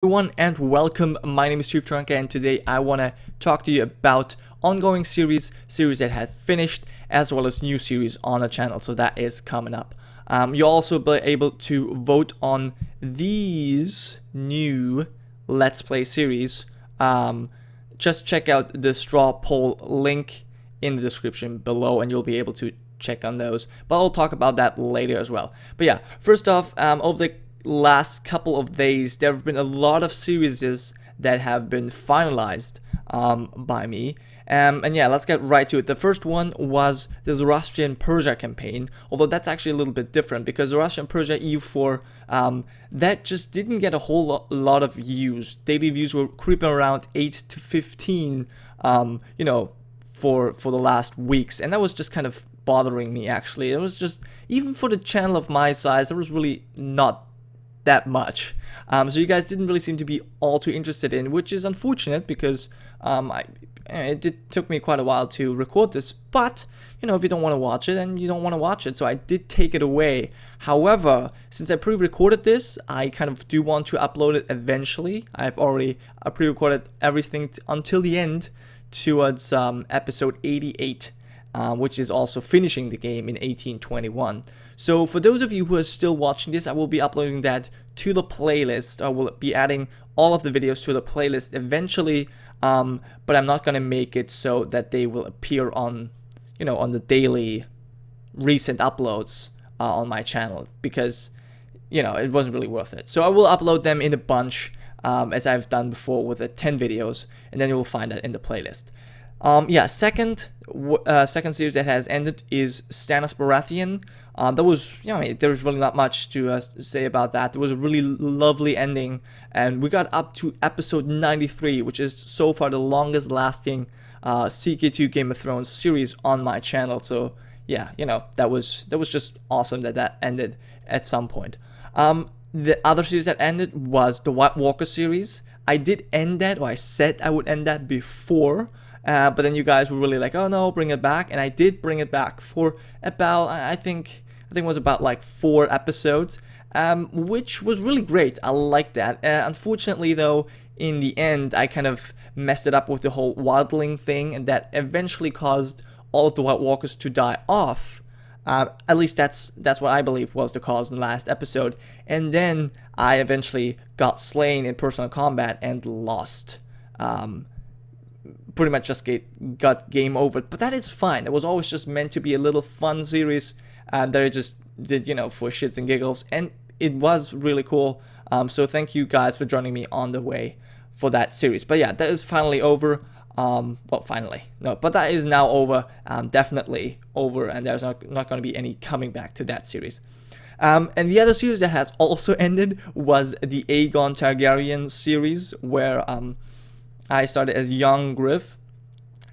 Everyone and welcome. My name is Gironca and today I want to talk to you about ongoing series that have finished, as well as new series on the channel, so that is coming up. You'll also be able to vote on these new Let's Play series. Just check out the straw poll link in the description below and you'll be able to check on those, but I'll talk about that later as well. But yeah, first off, over the last couple of days there have been a lot of series that have been finalized by me, and yeah, let's get right to it. The first one was the Zoroastrian-Persia campaign, although that's actually a little bit different because Zoroastrian-Persia EU4 that just didn't get a whole lot of views. Daily views were creeping around 8 to 15 you know, for the last weeks, and that was just kind of bothering me. Actually, it was just, even for the channel of my size, there was really not that much, so you guys didn't really seem to be all too interested in, which is unfortunate because it took me quite a while to record this, but you know, if you don't want to watch it, then you don't want to watch it, so I did take it away. However, since I pre-recorded this, I kind of do want to upload it eventually. I've already pre-recorded everything until the end, towards episode 88, which is also finishing the game in 1821. So for those of you who are still watching this, I will be uploading that to the playlist. I will be adding all of the videos to the playlist eventually, but I'm not going to make it so that they will appear on, you know, on the daily recent uploads on my channel, because, you know, it wasn't really worth it. So I will upload them in a bunch, as I've done before with the 10 videos, and then you will find that in the playlist. Yeah, second series that has ended is Stannis Baratheon. That was, you know, there's really not much to say about that. It was a really lovely ending, and we got up to episode 93, which is so far the longest lasting CK2 Game of Thrones series on my channel. So yeah, you know, that was just awesome that ended at some point. The other series that ended was the White Walker series. I did end that, or I said I would end that before, but then you guys were really like, oh no, bring it back, and I did bring it back for about, I think it was about like 4 episodes, which was really great. I liked that. Unfortunately though, in the end, I kind of messed it up with the whole wildling thing, and that eventually caused all of the White Walkers to die off. At least that's what I believe was the cause in the last episode, and then I eventually got slain in personal combat and lost. Pretty much just got game over, but that is fine. It was always just meant to be a little fun series that I just did, you know, for shits and giggles, and it was really cool. So thank you guys for joining me on the way for that series. But yeah, that is finally over. Well, finally, no, but that is now over, definitely over, and there's not going to be any coming back to that series. And the other series that has also ended was the Aegon Targaryen series, where I started as young Griff.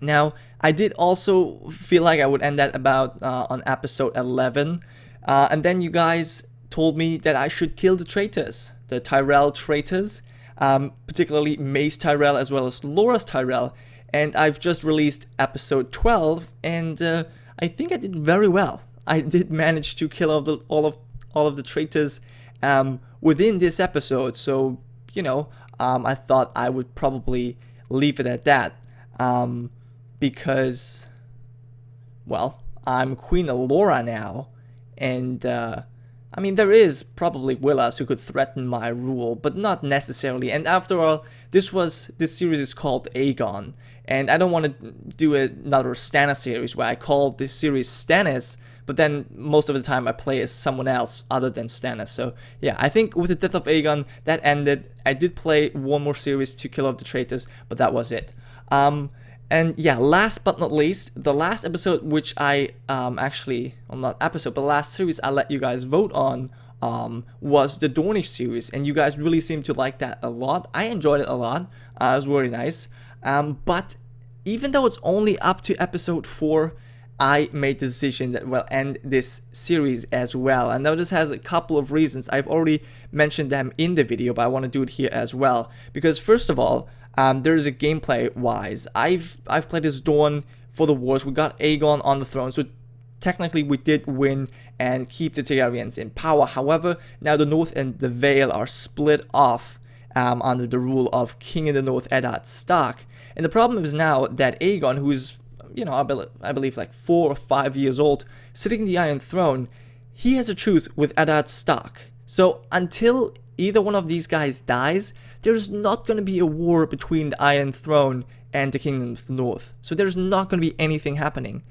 Now, I did also feel like I would end that about on episode 11, and then you guys told me that I should kill the traitors, the Tyrell traitors, particularly Mace Tyrell as well as Loras Tyrell, and I've just released episode 12, and I think I did very well. I did manage to kill all of the traitors within this episode, so you know, I thought I would probably leave it at that, because, well, I'm Queen Alora now, and I mean, there is probably Willas who could threaten my rule, but not necessarily. And after all, this series is called Aegon, and I don't want to do another Stannis series where I call this series Stannis, but then most of the time I play as someone else other than Stannis. So yeah, I think with the death of Aegon, that ended. I did play one more series to kill off the traitors, but that was it. And yeah, last but not least, the last episode, which I actually, well, not episode, but last series I let you guys vote on, was the Dornish series, and you guys really seemed to like that a lot. I enjoyed it a lot. It was very nice. But even though it's only up to episode 4, I made the decision that we'll end this series as well. And now this has a couple of reasons. I've already mentioned them in the video, but I want to do it here as well. Because first of all, there's a gameplay wise. I've played as Dorne for the wars. We got Aegon on the throne, so technically we did win and keep the Targaryens in power. However, now the North and the Vale are split off, under the rule of King in the North Eddard Stark. And the problem is now that Aegon, who is, I believe like 4 or 5 years old, sitting in the Iron Throne, he has a truce with Eddard Stark. So until either one of these guys dies, there's not going to be a war between the Iron Throne and the Kingdom of the North. So there's not going to be anything happening.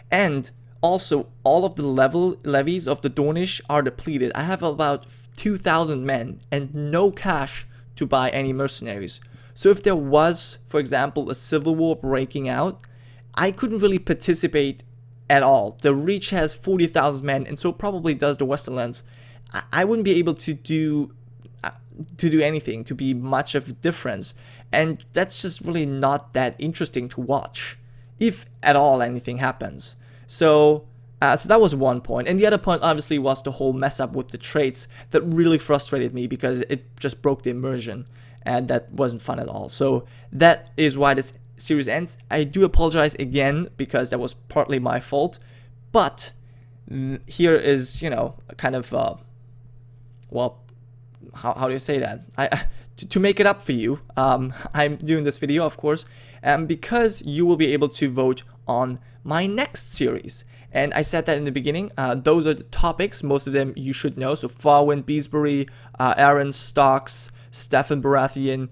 And also, all of the levies of the Dornish are depleted. I have about 2,000 men and no cash to buy any mercenaries. So if there was, for example, a civil war breaking out, I couldn't really participate at all. The Reach has 40,000 men, and so probably does the Westerlands. I wouldn't be able to do anything, to be much of a difference, and that's just really not that interesting to watch, if at all anything happens. So that was one point, and the other point obviously was the whole mess up with the traits that really frustrated me because it just broke the immersion. And that wasn't fun at all. So that is why this series ends. I do apologize again because that was partly my fault. But here is, kind of, well, how do you say that? To make it up for you, I'm doing this video, of course, because you will be able to vote on my next series. And I said that in the beginning. Those are the topics. Most of them you should know. So Farwind, Beesebury, Aaron, Starks, Stefan Baratheon.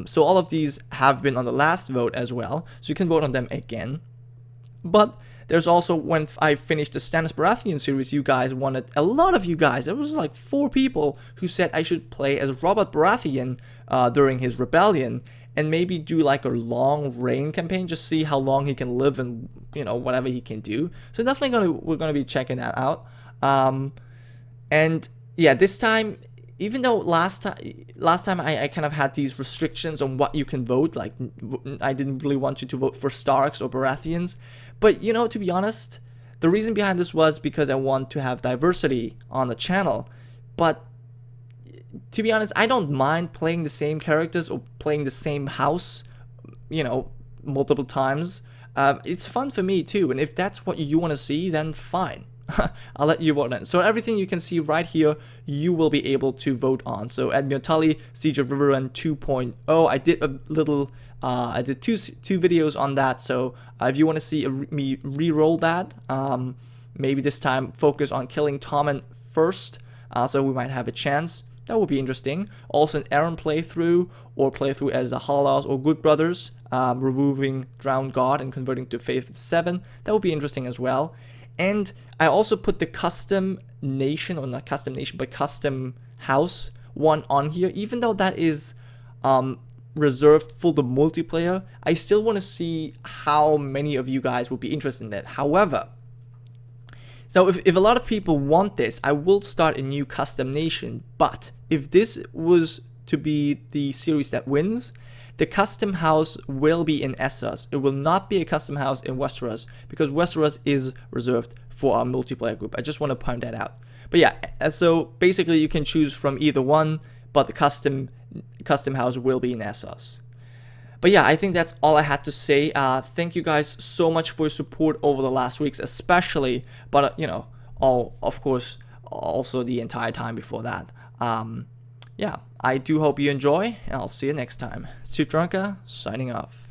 So all of these have been on the last vote as well, so you can vote on them again. But there's also, when I finished the Stannis Baratheon series, you guys wanted, a lot of you guys, there was like 4 people who said I should play as Robert Baratheon during his rebellion, and maybe do like a long reign campaign, just see how long he can live and whatever he can do. So definitely we're gonna be checking that out. And yeah, this time, even though last time I kind of had these restrictions on what you can vote, like I didn't really want you to vote for Starks or Baratheons, but to be honest, the reason behind this was because I want to have diversity on the channel. But to be honest, I don't mind playing the same characters or playing the same house, multiple times. It's fun for me too, and if that's what you want to see, then fine. I'll let you vote on. So everything you can see right here, you will be able to vote on. So Admiral Tully, Siege of Riverrun 2.0. I did a little, I did two videos on that. So if you want to see me re-roll that, maybe this time focus on killing Tommen first, so we might have a chance. That would be interesting. Also an Aaron playthrough, or playthrough as the Hallows or Good Brothers, removing Drowned God and converting to Faith 7. That would be interesting as well. And I also put the custom nation, or not custom nation, but custom house one on here. Even though that is reserved for the multiplayer, I still want to see how many of you guys would be interested in that. However, so if a lot of people want this, I will start a new custom nation. But if this was to be the series that wins, the custom house will be in Essos. It will not be a custom house in Westeros, because Westeros is reserved for our multiplayer group. I just want to point that out. But yeah, so basically you can choose from either one, but the custom house will be in Essos. But yeah, I think that's all I had to say. Thank you guys so much for your support over the last weeks, especially, but of course, also the entire time before that. Yeah, I do hope you enjoy, and I'll see you next time. Gironca, signing off.